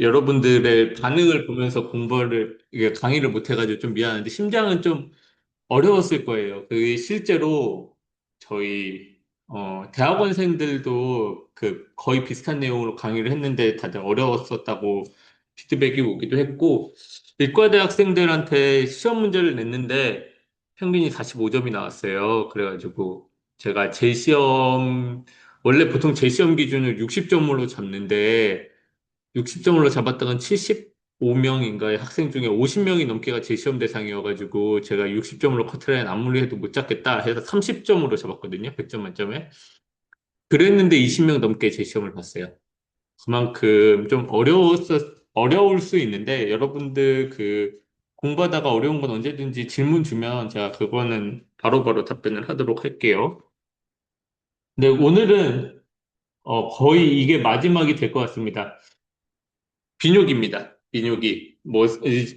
여러분들의 반응을 보면서 공부를, 이게 강의를 못 해가지고 좀 미안한데, 심장은 좀 어려웠을 거예요. 그게 실제로 저희, 대학원생들도 그 거의 비슷한 내용으로 강의를 했는데 다들 어려웠었다고 피드백이 오기도 했고, 이과대 학생들한테 시험 문제를 냈는데 평균이 45점이 나왔어요. 그래가지고 제가 제 시험, 원래 보통 제 시험 기준을 60점으로 잡는데, 60점으로 잡았다간 75명인가의 학생 중에 50명이 넘게가 제 시험 대상이어가지고 제가 60점으로 커트라인 아무리 해도 못 잡겠다 해서 30점으로 잡았거든요. 100점 만점에. 그랬는데 20명 넘게 제 시험을 봤어요. 그만큼 좀 어려울 수 있는데 여러분들 그 공부하다가 어려운 건 언제든지 질문 주면 제가 그거는 바로바로 답변을 하도록 할게요. 근데 오늘은 거의 이게 마지막이 될 것 같습니다. 비뇨기입니다. 비뇨기.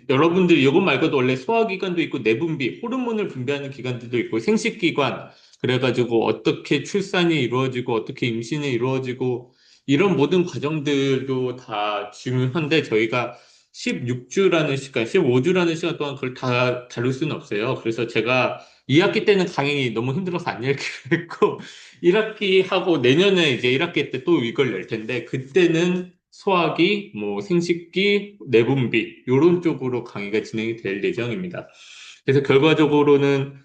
여러분들이 이것 말고도 원래 소화기관도 있고 내분비, 호르몬을 분비하는 기관들도 있고 생식기관, 그래가지고 어떻게 출산이 이루어지고 어떻게 임신이 이루어지고 이런 모든 과정들도 다 중요한데 저희가 16주라는 시간, 15주라는 시간 동안 그걸 다 다룰 수는 없어요. 그래서 제가 2학기 때는 강의 너무 힘들어서 안 열기로 했고 1학기 하고 내년에 이제 1학기 때 또 이걸 낼 텐데 그때는 소화기, 뭐 생식기, 내분비 이런 쪽으로 강의가 진행이 될 예정입니다. 그래서 결과적으로는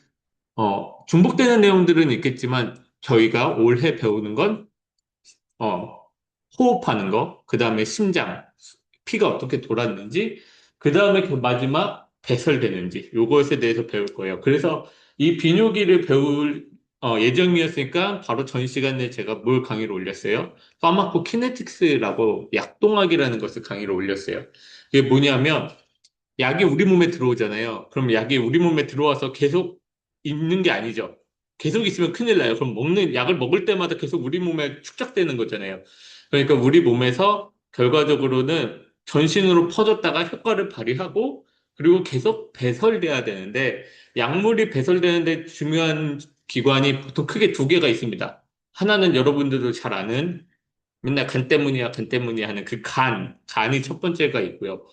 중복되는 내용들은 있겠지만 저희가 올해 배우는 건 어, 호흡하는 거, 그 다음에 심장, 피가 어떻게 돌았는지, 그 다음에 그 마지막 배설되는지, 요것에 대해서 배울 거예요. 그래서 이 비뇨기를 배울 예정이었으니까 바로 전 시간에 제가 뭘 강의를 올렸어요? 파마코키네틱스라고 약동학이라는 것을 강의를 올렸어요. 이게 뭐냐면 약이 우리 몸에 들어오잖아요. 그럼 약이 우리 몸에 들어와서 계속 있는 게 아니죠. 계속 있으면 큰일 나요. 그럼 약을 먹을 때마다 계속 우리 몸에 축적되는 거잖아요. 그러니까 우리 몸에서 결과적으로는 전신으로 퍼졌다가 효과를 발휘하고 그리고 계속 배설돼야 되는데 약물이 배설되는데 중요한 기관이 보통 크게 두 개가 있습니다. 하나는 여러분들도 잘 아는 맨날 간 때문이야, 간 때문이야 하는 그 간이 첫 번째가 있고요.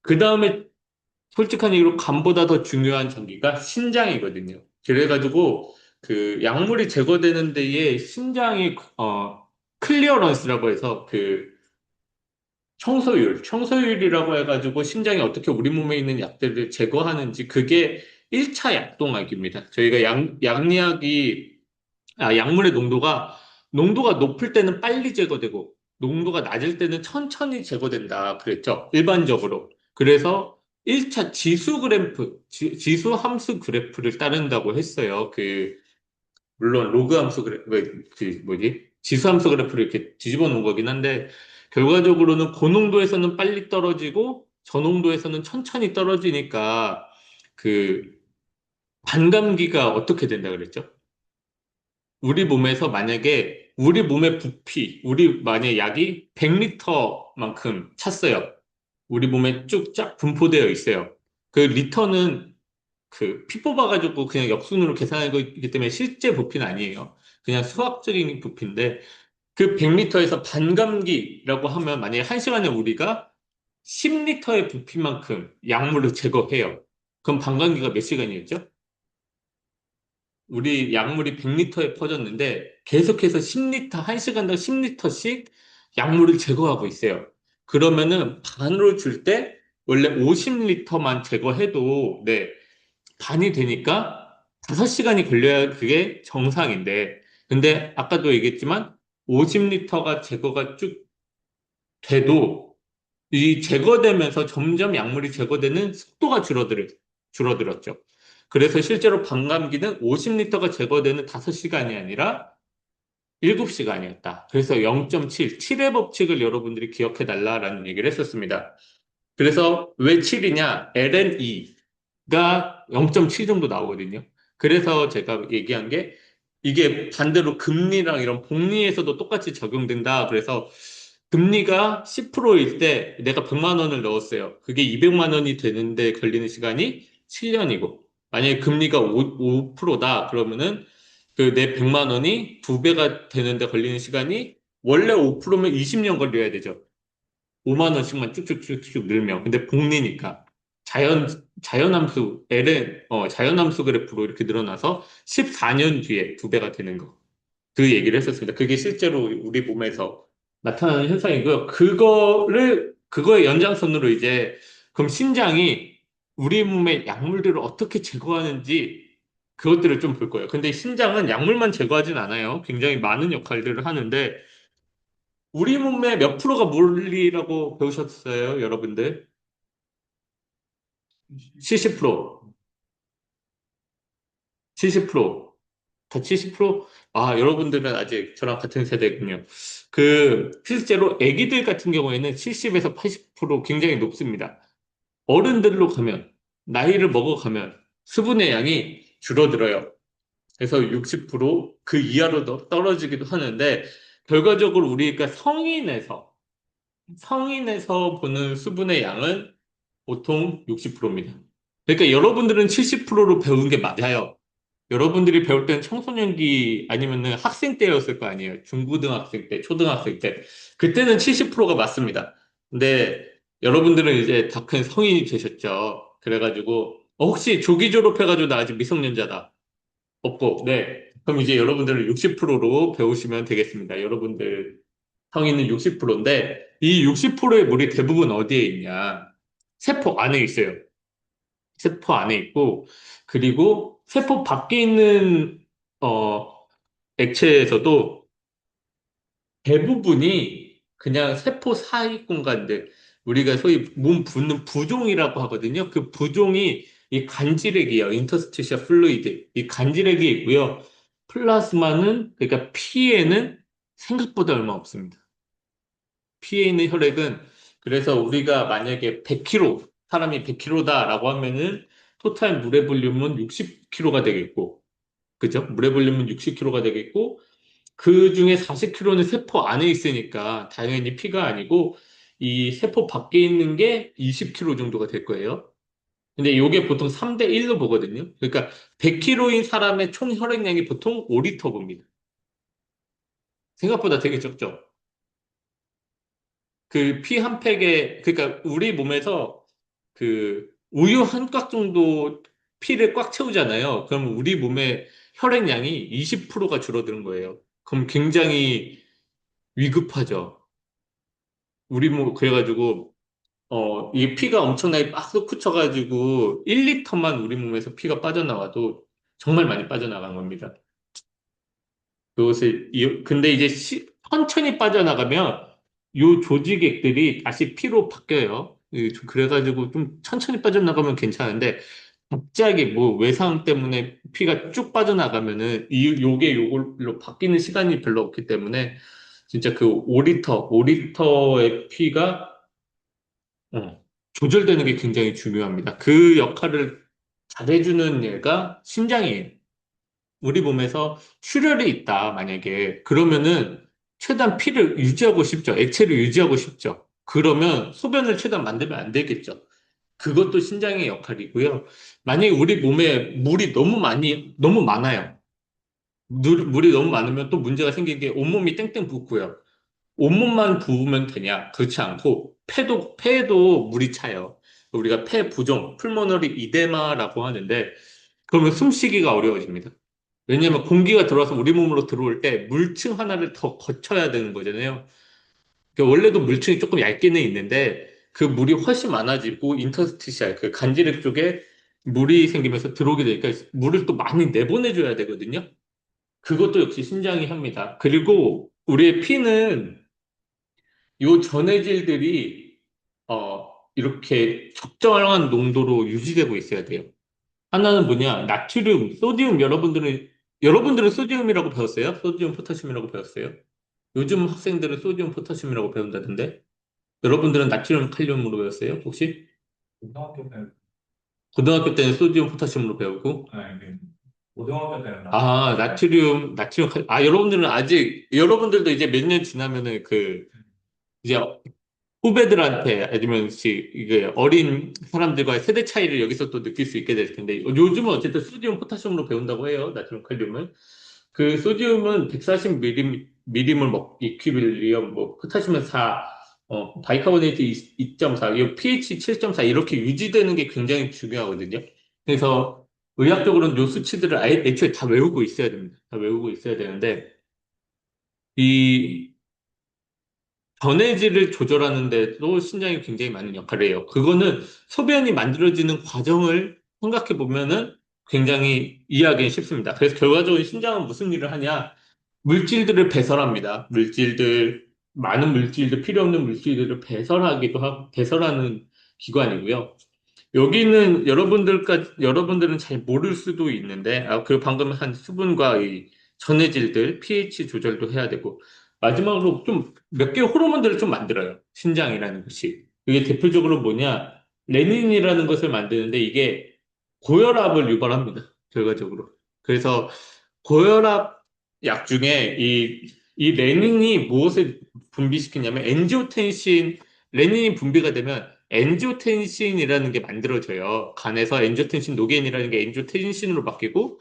그 다음에 솔직한 얘기로 간보다 더 중요한 장기가 신장이거든요. 그래가지고 그 약물이 제거되는 데에 신장이 클리어런스라고 해서 그 청소율이라고 해가지고 신장이 어떻게 우리 몸에 있는 약들을 제거하는지 그게 1차 약동학입니다. 저희가 약물의 농도가 높을 때는 빨리 제거되고 농도가 낮을 때는 천천히 제거된다 그랬죠. 일반적으로. 그래서 1차 지수 함수 그래프를 따른다고 했어요. 물론 로그 함수 지수 함수 그래프를 이렇게 뒤집어 놓은 거긴 한데 결과적으로는 고농도에서는 빨리 떨어지고 저농도에서는 천천히 떨어지니까 그 반감기가 어떻게 된다 그랬죠? 우리 몸의 우리 만약에 약이 100리터만큼 찼어요. 우리 몸에 쭉 쫙 분포되어 있어요. 그 리터는 피 뽑아가지고 그냥 역순으로 계산한 거기 때문에 실제 부피는 아니에요. 그냥 수학적인 부피인데 그 100리터에서 반감기라고 하면 만약에 1시간에 우리가 10리터의 부피만큼 약물을 제거해요. 그럼 반감기가 몇 시간이었죠? 우리 약물이 100리터에 퍼졌는데 계속해서 10리터, 1시간당 10리터씩 약물을 제거하고 있어요. 그러면은 반으로 줄 때 원래 50리터만 제거해도 네, 반이 되니까 5시간이 걸려야 그게 정상인데 근데 아까도 얘기했지만 50리터가 제거가 쭉 돼도 이 제거되면서 점점 약물이 제거되는 속도가 줄어들었죠. 그래서 실제로 반감기는 50리터가 제거되는 5시간이 아니라 7시간이었다. 그래서 0.7, 7의 법칙을 여러분들이 기억해 달라라는 얘기를 했었습니다. 그래서 왜 7이냐? LNE가 0.7 정도 나오거든요. 그래서 제가 얘기한 게 이게 반대로 금리랑 이런 복리에서도 똑같이 적용된다. 그래서 금리가 10%일 때 내가 100만 원을 넣었어요. 그게 200만 원이 되는데 걸리는 시간이 7년이고 만약에 금리가 5%다. 그러면은 그 내 100만 원이 2배가 되는데 걸리는 시간이 원래 5%면 20년 걸려야 되죠. 5만 원씩만 쭉쭉쭉쭉 늘면. 근데 복리니까. 자연, 자연함수, 자연함수 그래프로 이렇게 늘어나서 14년 뒤에 2배가 되는 거. 그 얘기를 했었습니다. 그게 실제로 우리 몸에서 나타나는 현상이고요. 그거의 연장선으로 이제, 그럼 신장이 우리 몸의 약물들을 어떻게 제거하는지 그것들을 좀 볼 거예요. 근데 신장은 약물만 제거하진 않아요. 굉장히 많은 역할들을 하는데, 우리 몸의 몇 프로가 물리라고 배우셨어요, 여러분들? 70%, 70%. 다 70%? 아, 여러분들은 아직 저랑 같은 세대군요. 실제로 아기들 같은 경우에는 70에서 80% 굉장히 높습니다. 어른들로 가면, 나이를 먹어가면 수분의 양이 줄어들어요. 그래서 60%그 이하로 떨어지기도 하는데, 결과적으로 우리가 성인에서 보는 수분의 양은 보통 60%입니다. 그러니까 여러분들은 70%로 배운 게 맞아요. 여러분들이 배울 때는 청소년기 아니면은 학생 때였을 거 아니에요. 중고등학생 때, 초등학생 때. 그때는 70%가 맞습니다. 근데 여러분들은 이제 다 큰 성인이 되셨죠. 그래가지고, 혹시 조기 졸업해가지고 나 아직 미성년자다. 없고, 네. 그럼 이제 여러분들은 60%로 배우시면 되겠습니다. 여러분들 성인은 60%인데, 이 60%의 물이 대부분 어디에 있냐? 세포 안에 있어요. 세포 안에 있고, 그리고 세포 밖에 있는, 어, 액체에서도 대부분이 그냥 세포 사이 공간들, 우리가 소위 몸 붓는 부종이라고 하거든요. 그 부종이 이 간질액이에요. 인터스티셜 플루이드. 이 간질액이 있고요. 플라스마는, 그러니까 피에는 생각보다 얼마 없습니다. 피에 있는 혈액은, 그래서 우리가 만약에 100kg, 사람이 100kg다라고 하면은 토탈 물의 볼륨은 60kg가 되겠고, 그죠? 물의 볼륨은 60kg가 되겠고, 그 중에 40kg는 세포 안에 있으니까 당연히 피가 아니고 이 세포 밖에 있는 게 20kg 정도가 될 거예요. 근데 이게 보통 3대 1로 보거든요. 그러니까 100kg인 사람의 총 혈액량이 보통 5리터 봅니다. 생각보다 되게 적죠. 그 피 한 팩에, 그러니까 우리 몸에서 그 우유 한 꽉 정도 피를 꽉 채우잖아요. 그럼 우리 몸의 혈액량이 20%가 줄어드는 거예요. 그럼 굉장히 위급하죠. 우리 몸, 그래가지고, 이 피가 엄청나게 빡 솟구쳐가지고 1리터만 우리 몸에서 피가 빠져나와도 정말 많이 빠져나간 겁니다. 근데 이제 천천히 빠져나가면 요 조직액들이 다시 피로 바뀌어요. 그래가지고 좀 천천히 빠져나가면 괜찮은데 갑자기 뭐 외상 때문에 피가 쭉 빠져나가면은 요게 요걸로 바뀌는 시간이 별로 없기 때문에 진짜 그 5리터의 피가 조절되는 게 굉장히 중요합니다. 그 역할을 잘해주는 얘가 심장이에요. 우리 몸에서 출혈이 있다, 만약에. 그러면은 최대한 피를 유지하고 싶죠. 액체를 유지하고 싶죠. 그러면 소변을 최대한 만들면 안 되겠죠. 그것도 신장의 역할이고요. 만약에 우리 몸에 너무 많아요. 물이 너무 많으면 또 문제가 생긴 게 온몸이 땡땡 붓고요. 온몸만 부으면 되냐? 그렇지 않고 폐에도 물이 차요. 우리가 폐 부종, 풀모너리 이데마라고 하는데 그러면 숨쉬기가 어려워집니다. 왜냐하면 공기가 들어와서 우리 몸으로 들어올 때 물층 하나를 더 거쳐야 되는 거잖아요. 그러니까 원래도 물층이 조금 얇게는 있는데 그 물이 훨씬 많아지고 인터스티시알, 그 간질액 쪽에 물이 생기면서 들어오게 되니까 물을 또 많이 내보내줘야 되거든요. 그것도 역시 신장이 합니다. 그리고 우리의 피는 요 전해질들이 이렇게 적정한 농도로 유지되고 있어야 돼요. 하나는 뭐냐? 나트륨, 소디움. 여러분들은 소디움이라고 배웠어요? 소디움, 포타슘이라고 배웠어요? 요즘 학생들은 소디움, 포타슘이라고 배운다던데? 여러분들은 나트륨, 칼륨으로 배웠어요? 혹시? 고등학교 때는, 고등학교 때는 소디움, 포타슘으로 배우고? 네, 네. 고등학교 때는 아, 여러분들도 이제 몇 년 지나면은 이제 후배들한테 아니면 이게 어린 사람들과의 세대 차이를 여기서 또 느낄 수 있게 될 텐데 요즘은 어쨌든 소디움 포타슘으로 배운다고 해요. 나트륨 칼륨은 그 소디움은 140mg을 이퀴빌리엄 뭐 포타슘은 4 바이카보네이트 2.4, 이 pH 7.4 이렇게 유지되는 게 굉장히 중요하거든요. 그래서 의학적으로는 요 수치들을 아예 애초에 다 외우고 있어야 됩니다. 다 외우고 있어야 되는데 이 전해질을 조절하는 데도 신장이 굉장히 많은 역할을 해요. 그거는 소변이 만들어지는 과정을 생각해 보면은 굉장히 이해하기 쉽습니다. 그래서 결과적으로 신장은 무슨 일을 하냐? 물질들을 배설합니다. 많은 물질들, 필요 없는 물질들을 배설하는 기관이고요. 여기는 여러분들은 잘 모를 수도 있는데, 그리고 방금 한 수분과 이 전해질들, pH 조절도 해야 되고, 마지막으로 좀 몇 개의 호르몬들을 좀 만들어요. 신장이라는 것이. 이게 대표적으로 뭐냐, 레닌이라는 것을 만드는데 이게 고혈압을 유발합니다. 결과적으로. 그래서 고혈압 약 중에 이 레닌이 무엇을 분비시키냐면 레닌이 분비가 되면 엔지오텐신이라는 게 만들어져요. 간에서 엔지오텐신 노겐이라는 게 엔지오텐신으로 바뀌고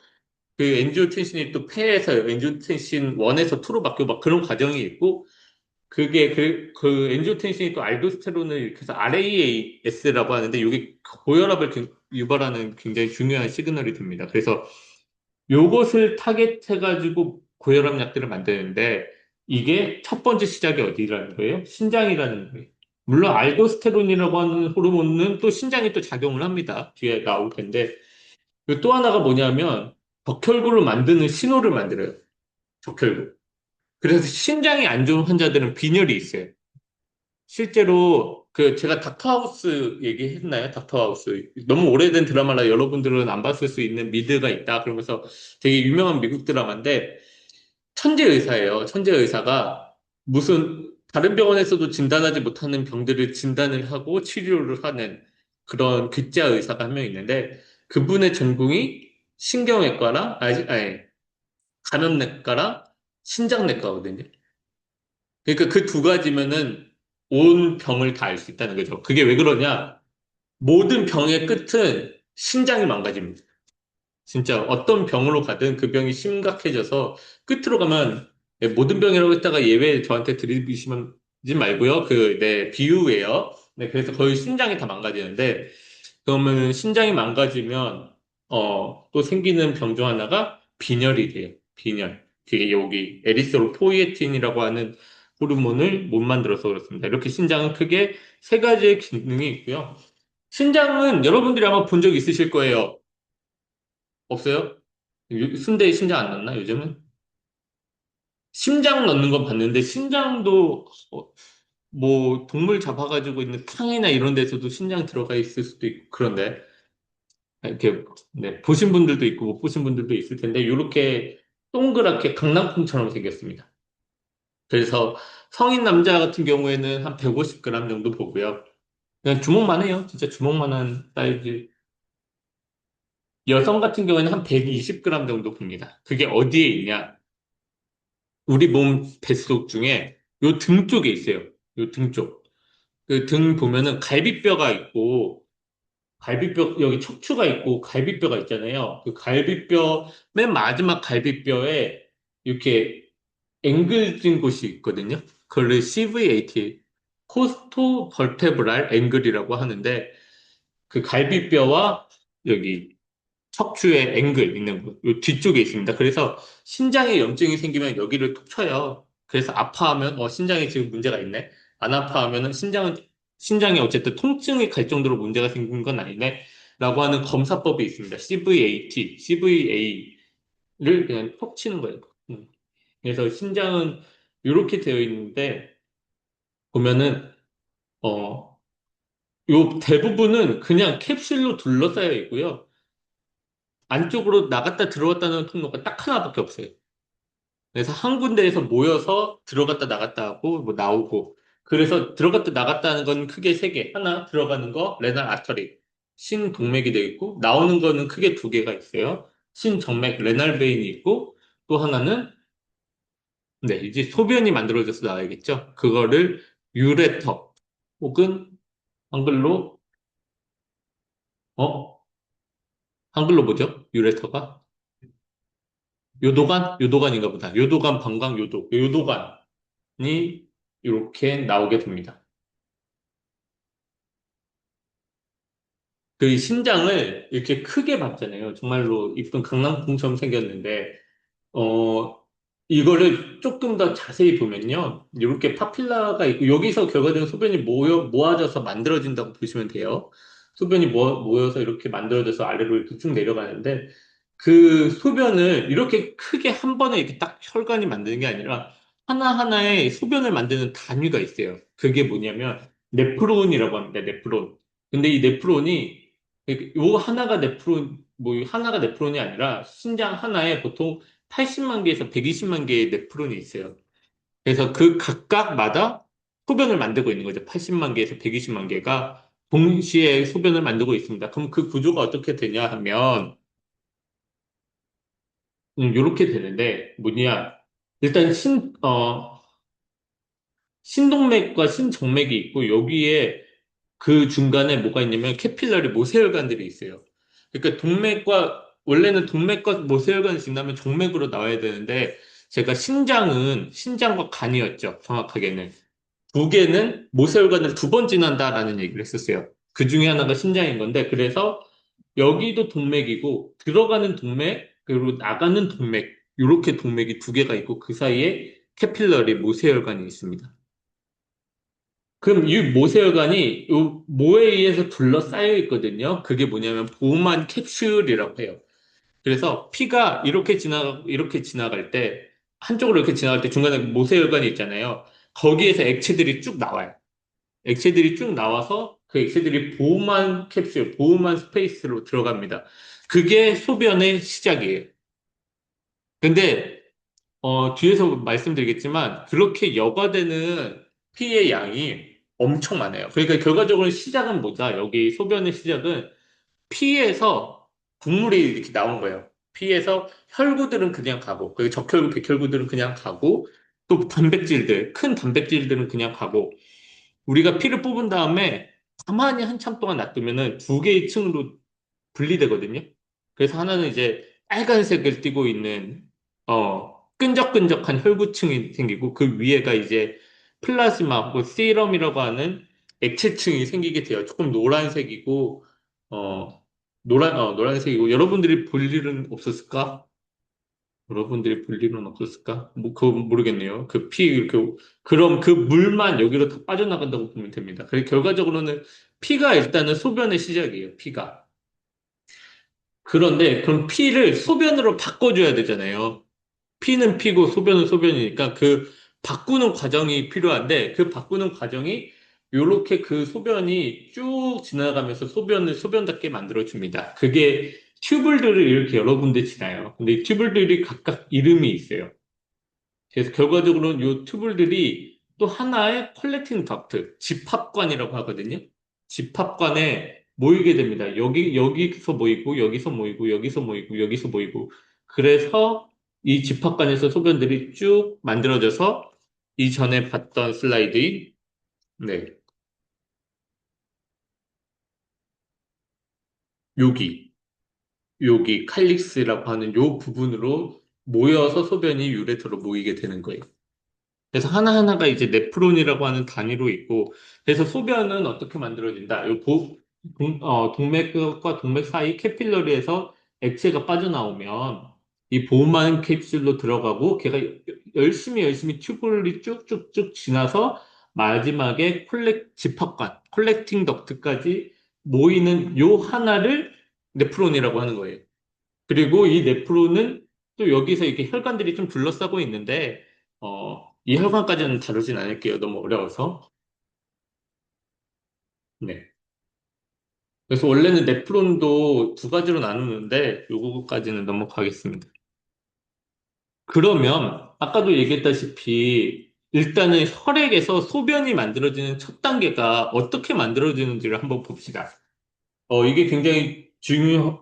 그 엔지오텐신이 또 폐에서 엔지오텐신 1에서 2로 바뀌고 막 그런 과정이 있고 그게 그 엔지오텐신이 또 알도스테론을 일으켜서 RAS라고 하는데 이게 고혈압을 유발하는 굉장히 중요한 시그널이 됩니다. 그래서 요것을 타겟해가지고 고혈압 약들을 만드는데 이게 첫 번째 시작이 어디라는 거예요? 신장이라는 거예요. 물론 알도스테론이라고 하는 호르몬은 또 신장이 또 작용을 합니다. 뒤에 나올 텐데 그또 하나가 뭐냐면 적혈구를 만드는 신호를 만들어요. 적혈구. 그래서 신장이 안 좋은 환자들은 빈혈이 있어요. 실제로 그 제가 닥터하우스 얘기했나요? 닥터하우스 너무 오래된 드라마라 여러분들은 안 봤을 수 있는 미드가 있다. 그러면서 되게 유명한 미국 드라마인데 천재 의사예요. 천재 의사가 무슨 다른 병원에서도 진단하지 못하는 병들을 진단을 하고 치료를 하는 그런 괴짜 의사가 한 명 있는데 그분의 전공이 신경외과랑 아니 감염내과랑 신장내과거든요. 그러니까 그 두 가지면은 온 병을 다 알 수 있다는 거죠. 그게 왜 그러냐? 모든 병의 끝은 신장이 망가집니다. 진짜 어떤 병으로 가든 그 병이 심각해져서 끝으로 가면 네, 모든 병이라고 했다가 예외 저한테 들이시지 말고요. 네, 비유예요. 네, 그래서 거의 신장이 다 망가지는데 그러면 신장이 망가지면 또 생기는 병 중 하나가 빈혈이 돼요. 빈혈. 그게 여기 에리스로포이에틴이라고 하는 호르몬을 못 만들어서 그렇습니다. 이렇게 신장은 크게 세 가지의 기능이 있고요. 신장은 여러분들이 아마 본 적 있으실 거예요. 없어요? 순대에 신장 안 넣나 요즘은? 심장 넣는 건 봤는데 심장도 뭐 동물 잡아가지고 있는 탕이나 이런 데서도 신장 들어가 있을 수도 있고 그런데 이렇게 네, 보신 분들도 있고 못 보신 분들도 있을 텐데 이렇게 동그랗게 강낭콩처럼 생겼습니다. 그래서 성인 남자 같은 경우에는 한 150g 정도 보고요. 그냥 주먹만 해요. 진짜 주먹만한 사이즈. 여성 같은 경우에는 한 120g 정도 봅니다. 그게 어디에 있냐? 우리 몸 뱃속 중에 요 등 쪽에 있어요. 요 등 쪽. 그 등 보면은 갈비뼈가 있고, 갈비뼈, 여기 척추가 있고, 갈비뼈가 있잖아요. 그 갈비뼈, 맨 마지막 갈비뼈에 이렇게 앵글진 곳이 있거든요. 그걸 CVAT, 코스토 벌테브랄 앵글이라고 하는데, 그 갈비뼈와 여기 척추의 앵글 있는 곳, 요 뒤쪽에 있습니다. 그래서 신장에 염증이 생기면 여기를 톡 쳐요. 그래서 아파하면, 신장에 지금 문제가 있네. 안 아파하면은 신장에 어쨌든 통증이 갈 정도로 문제가 생긴 건 아니네. 라고 하는 검사법이 있습니다. CVA를 그냥 톡 치는 거예요. 그래서 신장은 이렇게 되어 있는데, 보면은, 어, 요 대부분은 그냥 캡슐로 둘러싸여 있고요. 안쪽으로 나갔다 들어왔다는 통로가 딱 하나밖에 없어요. 그래서 한 군데에서 모여서 들어갔다 나갔다 하고 뭐 나오고 그래서 들어갔다 나갔다 하는 건 크게 세 개. 하나 들어가는 거 레날 아터리 신동맥이 되어 있고 나오는 거는 크게 두 개가 있어요. 신정맥 레날 베인이 있고 또 하나는 네 이제 소변이 만들어져서 나와야겠죠. 그거를 유레터 혹은 한글로 어 한글로 뭐죠? 유레터가 요도관인가 보다. 요도관 방광 요도관이 이렇게 나오게 됩니다. 그 신장을 이렇게 크게 봤잖아요. 정말로 이쁜 강낭콩처럼 생겼는데, 어, 이거를 조금 더 자세히 보면요. 이렇게 파필라가 있고, 여기서 결과적으로 소변이 모아져서 만들어진다고 보시면 돼요. 소변이 모여서 이렇게 만들어져서 아래로 이렇게 쭉 내려가는데, 그 소변을 이렇게 크게 한 번에 이렇게 딱 혈관이 만드는 게 아니라, 하나하나의 소변을 만드는 단위가 있어요. 그게 뭐냐면, 네프론이라고 합니다. 네프론. 근데 이 네프론이, 요 하나가 네프론, 뭐, 하나가 네프론이 아니라, 신장 하나에 보통 80만 개에서 120만 개의 네프론이 있어요. 그래서 그 각각마다 소변을 만들고 있는 거죠. 80만 개에서 120만 개가 동시에 소변을 만들고 있습니다. 그럼 그 구조가 어떻게 되냐 하면, 이렇게 되는데, 뭐냐. 일단 신동맥과 신정맥이 있고, 여기에 그 중간에 뭐가 있냐면, 캐필러리 모세혈관들이 있어요. 그러니까 원래는 동맥과 모세혈관이 지나면 정맥으로 나와야 되는데, 제가 신장과 간이었죠. 정확하게는. 두 개는 모세혈관을 두 번 지난다라는 얘기를 했었어요. 그 중에 하나가 신장인 건데, 그래서 여기도 동맥이고, 들어가는 동맥, 그리고 나가는 동맥, 이렇게 동맥이 두 개가 있고, 그 사이에 캐필러리 모세혈관이 있습니다. 그럼 이 모세혈관이 이 모에 의해서 둘러싸여 있거든요. 그게 뭐냐면 보만 캡슐이라고 해요. 그래서 피가 이렇게 지나갈 때, 한쪽으로 이렇게 지나갈 때 중간에 모세혈관이 있잖아요. 거기에서 액체들이 쭉 나와요. 액체들이 쭉 나와서 그 액체들이 보호만 캡슐, 보호만 스페이스로 들어갑니다. 그게 소변의 시작이에요. 근데 뒤에서 말씀드리겠지만 그렇게 여과되는 피의 양이 엄청 많아요. 그러니까 결과적으로 시작은 뭐다? 여기 소변의 시작은 피에서 국물이 이렇게 나온 거예요. 피에서 혈구들은 그냥 가고, 그리고 적혈구, 백혈구들은 그냥 가고, 또 큰 단백질들은 그냥 가고, 우리가 피를 뽑은 다음에 가만히 한참 동안 놔두면은 두 개의 층으로 분리되거든요. 그래서 하나는 이제 빨간색을 띠고 있는 끈적끈적한 혈구층이 생기고 그 위에가 이제 플라즈마 혹은 세럼이라고 하는 액체층이 생기게 돼요. 조금 노란색이고 노란색이고 여러분들이 볼 일은 없었을까? 여러분들이 볼 일은 없었을까? 뭐 그거 모르겠네요. 그 피 이렇게 그럼 그 물만 여기로 다 빠져나간다고 보면 됩니다. 그래서 결과적으로는 피가 일단은 소변의 시작이에요. 피가. 그런데 그럼 피를 소변으로 바꿔줘야 되잖아요. 피는 피고 소변은 소변이니까 그 바꾸는 과정이 필요한데 그 바꾸는 과정이 요렇게 그 소변이 쭉 지나가면서 소변을 소변답게 만들어줍니다. 그게 튜블들을 이렇게 여러 군데 지나요. 근데 이 튜블들이 각각 이름이 있어요. 그래서 결과적으로는 이 튜블들이 또 하나의 컬렉팅 덕트, 집합관이라고 하거든요. 집합관에 모이게 됩니다. 여기서 모이고, 여기서 모이고, 여기서 모이고, 여기서 모이고. 그래서 이 집합관에서 소변들이 쭉 만들어져서 이전에 봤던 슬라이드인, 네, 여기, 여기 칼릭스라고 하는 요 부분으로 모여서 소변이 유레터로 모이게 되는 거예요. 그래서 하나하나가 이제 네프론이라고 하는 단위로 있고, 그래서 소변은 어떻게 만들어진다? 동맥과 동맥 사이 캐필러리에서 액체가 빠져나오면 이 보호막 캡슐로 들어가고 걔가 열심히 튜브를 쭉쭉쭉 지나서 마지막에 콜렉팅 덕트까지 모이는 요 하나를 네프론이라고 하는 거예요. 그리고 이 네프론은 또 여기서 이렇게 혈관들이 좀 둘러싸고 있는데, 이 혈관까지는 다루진 않을게요. 너무 어려워서. 네. 그래서 원래는 네프론도 두 가지로 나누는데, 요거까지는 넘어가겠습니다. 그러면, 아까도 얘기했다시피, 일단은 혈액에서 소변이 만들어지는 첫 단계가 어떻게 만들어지는지를 한번 봅시다. 이게 굉장히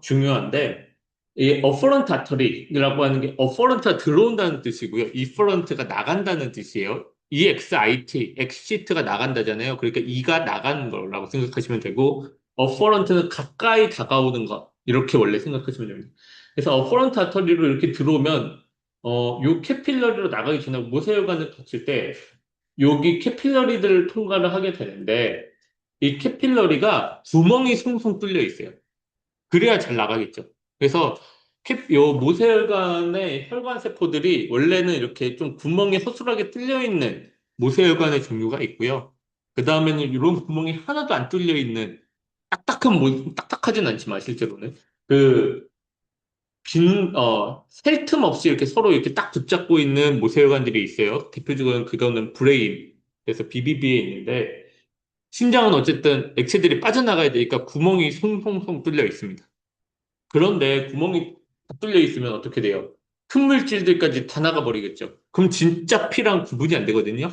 중요한데, 이 어퍼런트 아터리라고 하는 게 어퍼런트가 들어온다는 뜻이고요. 이퍼런트가 나간다는 뜻이에요. EXIT, 엑시트가 나간다잖아요. 그러니까 이가 나가는 거라고 생각하시면 되고, 어퍼런트는 가까이 다가오는 것. 이렇게 원래 생각하시면 됩니다. 그래서 어퍼런트 아터리로 이렇게 들어오면, 요 캐필러리로 나가기 전에 모세혈관을 거칠 때, 여기 캐필러리들을 통과를 하게 되는데, 이 캐필러리가 구멍이 숭숭 뚫려 있어요. 그래야 잘 나가겠죠. 그래서 요 모세혈관의 혈관 세포들이 원래는 이렇게 좀 구멍이 허술하게 뚫려 있는 모세혈관의 종류가 있고요. 그 다음에는 이런 구멍이 하나도 안 뚫려 있는 딱딱하진 않지만 실제로는 그 셀 틈 없이 이렇게 서로 이렇게 딱 붙잡고 있는 모세혈관들이 있어요. 대표적으로 그거는 브레인, 그래서 BBB에 있는데 심장은 어쨌든 액체들이 빠져나가야 되니까 구멍이 송송송 뚫려 있습니다. 그런데 구멍이 다 뚫려 있으면 어떻게 돼요? 큰 물질들까지 다 나가버리겠죠. 그럼 진짜 피랑 구분이 안 되거든요.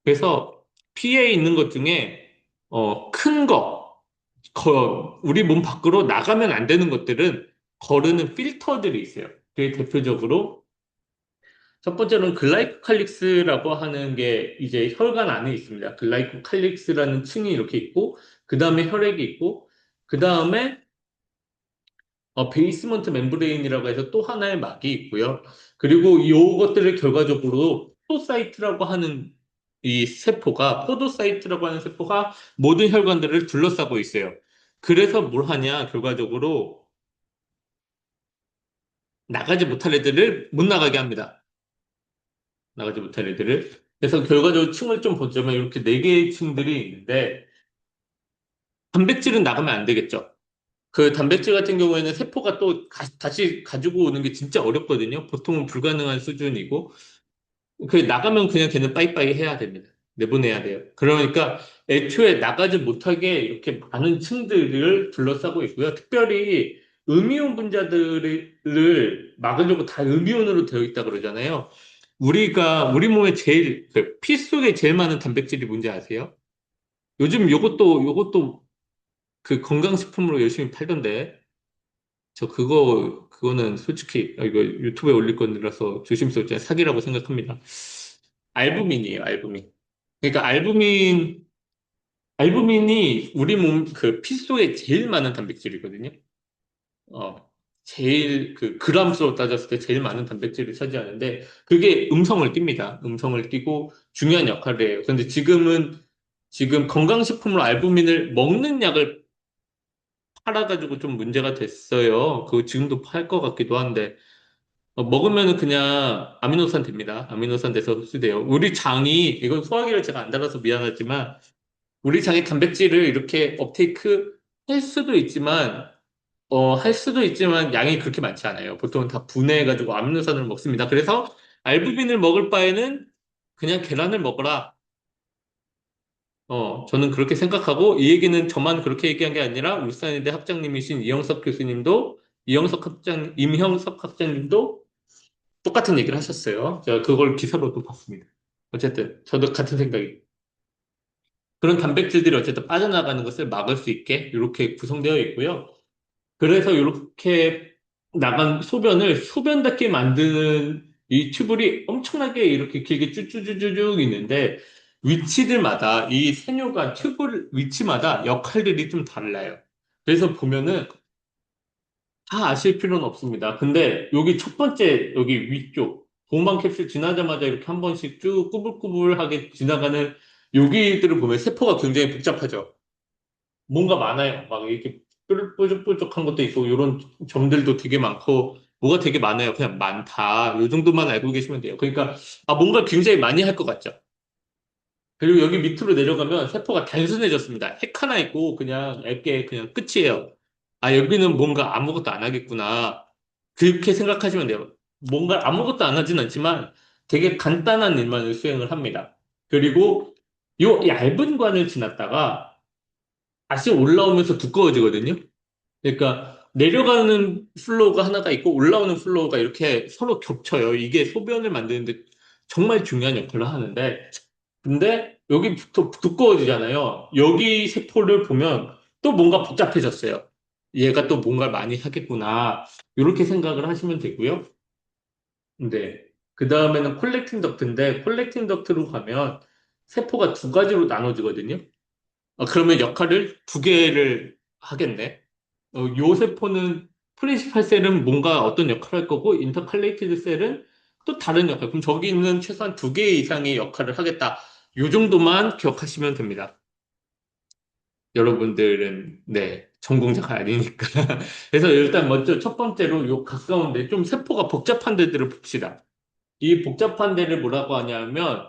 그래서 피에 있는 것 중에 큰 거, 우리 몸 밖으로 나가면 안 되는 것들은 거르는 필터들이 있어요. 그게 대표적으로 첫 번째로는 글라이코칼릭스라고 하는 게 이제 혈관 안에 있습니다. 글라이코칼릭스라는 층이 이렇게 있고 그 다음에 혈액이 있고 그 다음에 베이스먼트 멤브레인이라고 해서 또 하나의 막이 있고요. 그리고 이것들을 결과적으로 포도사이트라고 하는 포도사이트라고 하는 세포가 모든 혈관들을 둘러싸고 있어요. 그래서 뭘 하냐, 결과적으로 나가지 못할 애들을 못 나가게 합니다. 나가지 못할 애들을. 그래서 결과적으로 층을 좀 보자면 이렇게 네 개의 층들이 있는데 단백질은 나가면 안 되겠죠. 그 단백질 같은 경우에는 세포가 또 다시 가지고 오는 게 진짜 어렵거든요. 보통은 불가능한 수준이고. 그 나가면 그냥 걔는 빠이빠이 해야 됩니다. 내보내야 돼요. 그러니까 애초에 나가지 못하게 이렇게 많은 층들을 둘러싸고 있고요. 특별히 음이온 분자들을 막으려고 다 음이온으로 되어 있다 그러잖아요. 우리 몸에 피 속에 제일 많은 단백질이 뭔지 아세요? 요즘 요것도 그 건강식품으로 열심히 팔던데. 그거는 솔직히, 이거 유튜브에 올릴 건이라서 조심스럽지 사기라고 생각합니다. 알부민이에요, 알부민. 그러니까 알부민이 우리 몸 그 피 속에 제일 많은 단백질이거든요. 어, 제일 그 그람수로 따졌을 때 제일 많은 단백질을 차지하는데 그게 음성을 띱니다. 음성을 띠고 중요한 역할을 해요. 그런데 지금 건강식품으로 알부민을 먹는 약을 팔아가지고 좀 문제가 됐어요. 그거 지금도 팔 것 같기도 한데 먹으면은 그냥 아미노산 됩니다. 아미노산 돼서 흡수돼요. 우리 장이, 이건 소화기를 제가 안 달아서 미안하지만, 우리 장이 단백질을 이렇게 업테이크 할 수도 있지만 양이 그렇게 많지 않아요. 보통은 다 분해해가지고 아미노산을 먹습니다. 그래서 알부민을 먹을 바에는 그냥 계란을 먹어라. 저는 그렇게 생각하고, 이 얘기는 저만 그렇게 얘기한 게 아니라, 울산의대 학장님이신 임형석 학장님도 똑같은 얘기를 하셨어요. 제가 그걸 기사로도 봤습니다. 어쨌든 저도 같은 생각이. 그런 단백질들이 어쨌든 빠져나가는 것을 막을 수 있게 이렇게 구성되어 있고요. 그래서 이렇게 나간 소변을 소변답게 만드는 이 튜블이 엄청나게 이렇게 길게 쭉쭉쭉쭉 있는데 위치들마다 이 세뇨가 튜블 위치마다 역할들이 좀 달라요. 그래서 보면은 다 아실 필요는 없습니다. 근데 여기 첫 번째, 여기 위쪽, 보호막 캡슐 지나자마자 이렇게 한 번씩 쭉 꾸불꾸불하게 지나가는 여기들을 보면 세포가 굉장히 복잡하죠. 뭔가 많아요. 막 이렇게 뾰족뾰족한 것도 있고, 이런 점들도 되게 많고, 뭐가 되게 많아요. 그냥 많다. 요 정도만 알고 계시면 돼요. 그러니까, 뭔가 굉장히 많이 할 것 같죠. 그리고 여기 밑으로 내려가면 세포가 단순해졌습니다. 핵 하나 있고 그냥 얇게 그냥 끝이에요. 여기는 뭔가 아무것도 안 하겠구나. 그렇게 생각하시면 돼요. 뭔가 아무것도 안 하진 않지만 되게 간단한 일만을 수행을 합니다. 그리고 요 얇은 관을 지났다가 다시 올라오면서 두꺼워지거든요. 그러니까 내려가는 플로우가 하나가 있고 올라오는 플로우가 이렇게 서로 겹쳐요. 이게 소변을 만드는데 정말 중요한 역할을 하는데 근데 여기부터 두꺼워지잖아요. 여기 세포를 보면 또 뭔가 복잡해졌어요. 얘가 또 뭔가를 많이 하겠구나. 이렇게 생각을 하시면 되고요. 네. 그 다음에는 콜렉팅 덕트인데 콜렉팅 덕트로 가면 세포가 두 가지로 나눠지거든요. 그러면 역할을 두 개를 하겠네. 요 세포는 프린시팔 셀은 뭔가 어떤 역할을 할 거고 인터칼레이티드 셀은 또 다른 역할. 그럼 저기 있는 최소한 두 개 이상의 역할을 하겠다. 요 정도만 기억하시면 됩니다. 여러분들은, 네, 전공자가 아니니까. 그래서 일단 먼저 첫 번째로 요 가까운데 좀 세포가 복잡한 데들을 봅시다. 이 복잡한 데를 뭐라고 하냐면,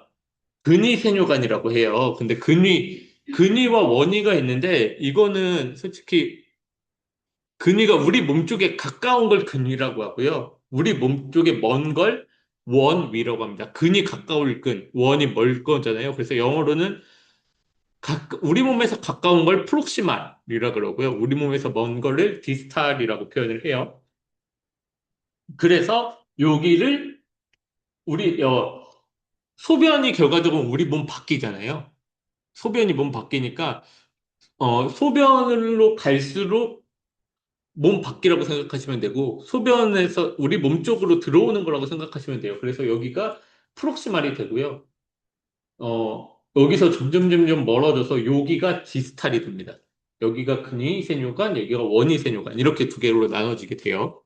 근위세뇨관이라고 해요. 근데 근위와 원위가 있는데, 이거는 솔직히 근위가 우리 몸 쪽에 가까운 걸 근위라고 하고요. 우리 몸 쪽에 먼 걸 원위라고 합니다. 근이 가까울 근, 원이 멀 거잖아요. 그래서 영어로는 우리 몸에서 가까운 걸 프록시말이라 그러고요. 우리 몸에서 먼 거를 디스탈이라고 표현을 해요. 그래서 여기를 우리 소변이 결과적으로 우리 몸 바뀌잖아요. 소변이 몸 바뀌니까 소변으로 갈수록 몸 밖이라고 생각하시면 되고 소변에서 우리 몸 쪽으로 들어오는 거라고 생각하시면 돼요. 그래서 여기가 프록시말이 되고요. 여기서 점점 멀어져서 여기가 디스탈이 됩니다. 여기가 근위세뇨관, 여기가 원위세뇨관 이렇게 두 개로 나눠지게 돼요.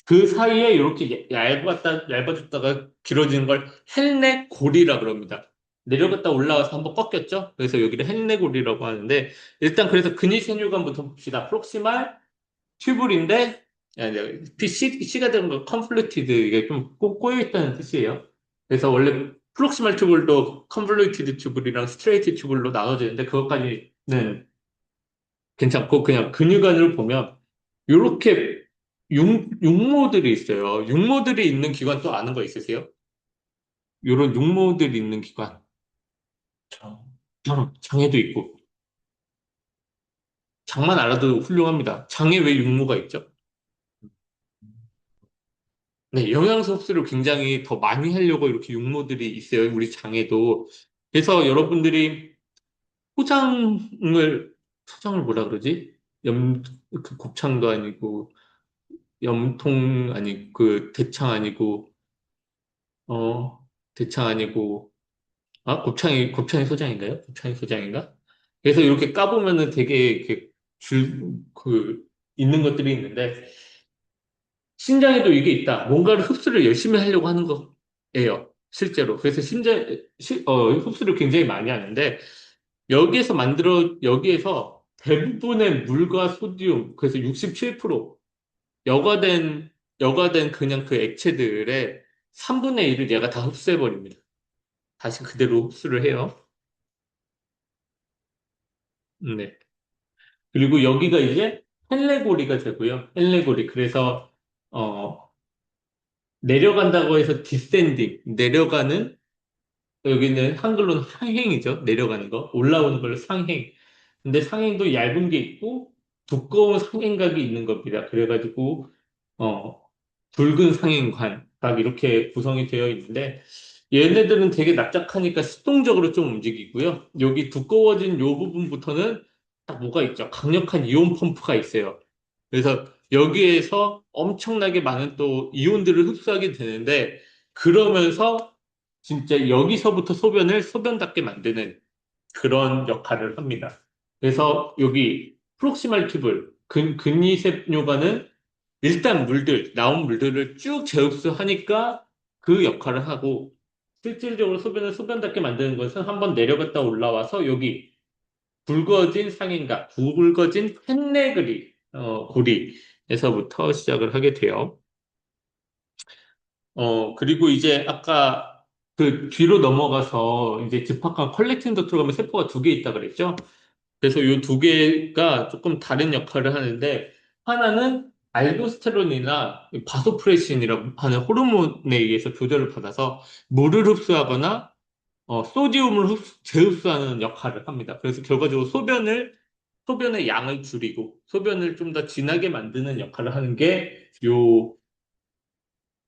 그 사이에 이렇게 얇아졌다가 길어지는 걸 헬레골이라 그럽니다. 내려갔다 올라와서 한번 꺾였죠? 그래서 여기를 헬레골이라고 하는데 일단 그래서 근위세뇨관부터 봅시다. 프록시말 튜블인데 C가 되는 거 컨플루티드 이게 좀 꼬여 있다는 뜻이에요. 그래서 원래 프록시말 튜블도 컨볼루티드 튜블이랑 스트레이트 튜블로 나눠지는데 그것까지는 괜찮고 그냥 근육안으로 보면 이렇게 육모들이 있어요. 육모들이 있는 기관 또 아는 거 있으세요? 이런 육모들이 있는 기관. 참. 장에도 있고 장만 알아도 훌륭합니다. 장에 왜 육모가 있죠? 네, 영양소 흡수를 굉장히 더 많이 하려고 이렇게 육모들이 있어요. 우리 장에도. 그래서 여러분들이 포장을 뭐라 그러지? 그 곱창도 아니고, 염통 아니, 그, 대창 아니고, 대창 아니고, 곱창이 소장인가요? 곱창이 소장인가? 그래서 이렇게 까보면은 되게 이렇게 있는 것들이 있는데, 신장에도 이게 있다. 뭔가를 흡수를 열심히 하려고 하는 거예요. 실제로. 그래서 흡수를 굉장히 많이 하는데, 여기에서 대부분의 물과 소디움, 그래서 67% 여과된, 여과된 그냥 그 액체들의 3분의 1을 얘가 다 흡수해버립니다. 다시 그대로 흡수를 해요. 네. 그리고 여기가 이제 헬레고리가 되고요. 헬레고리. 그래서, 어, 내려간다고 해서 디센딩, 내려가는 여기는 한글로는 상행이죠. 내려가는 거. 올라오는 걸 상행. 근데 상행도 얇은 게 있고 두꺼운 상행각이 있는 겁니다. 그래가지고 어 굵은 상행관 딱 이렇게 구성이 되어 있는데 얘네들은 되게 납작하니까 수동적으로 좀 움직이고요. 여기 두꺼워진 요 부분부터는 딱 뭐가 있죠. 강력한 이온 펌프가 있어요. 그래서 여기에서 엄청나게 많은 또 이온들을 흡수하게 되는데 그러면서 진짜 여기서부터 소변을 소변답게 만드는 그런 역할을 합니다. 그래서 여기 프록시말 튜블, 근위세뇨관은 일단 나온 물들을 쭉 재흡수하니까 그 역할을 하고 실질적으로 소변을 소변답게 만드는 것은 한번 내려갔다 올라와서 여기 굵어진 상인각, 굵어진 고리에서부터 시작을 하게 돼요. 그리고 이제 아까 그 뒤로 넘어가서 이제 집합관 컬렉팅 덕트로 가면 세포가 두 개 있다 그랬죠? 그래서 이 두 개가 조금 다른 역할을 하는데 하나는 알도스테론이나 바소프레신이라고 하는 호르몬에 의해서 조절을 받아서 물을 흡수하거나 소디움을 재흡수하는 역할을 합니다. 그래서 결과적으로 소변의 양을 줄이고 소변을 좀 더 진하게 만드는 역할을 하는 게 요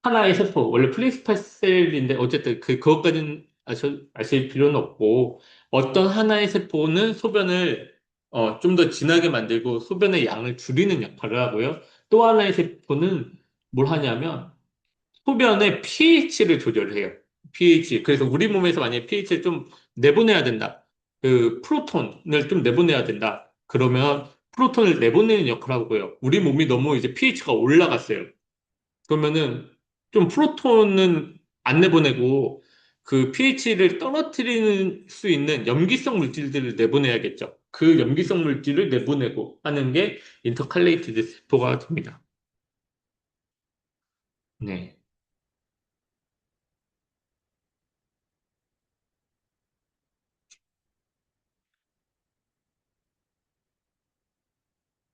하나의 세포, 원래 플리스파셀인데 어쨌든 그것까지는 아실 필요는 없고 어떤 하나의 세포는 소변을 좀 더 진하게 만들고 소변의 양을 줄이는 역할을 하고요. 또 하나의 세포는 뭘 하냐면 소변의 pH를 조절해요. pH. 그래서 우리 몸에서 만약에 pH를 좀 내보내야 된다. 그 프로톤을 좀 내보내야 된다. 그러면 프로톤을 내보내는 역할을 하고요. 우리 몸이 너무 이제 pH가 올라갔어요. 그러면은 좀 프로톤은 안 내보내고 그 pH를 떨어뜨리는 수 있는 염기성 물질들을 내보내야겠죠. 그 염기성 물질을 내보내고 하는 게 인터칼레이티드 세포가 됩니다. 네.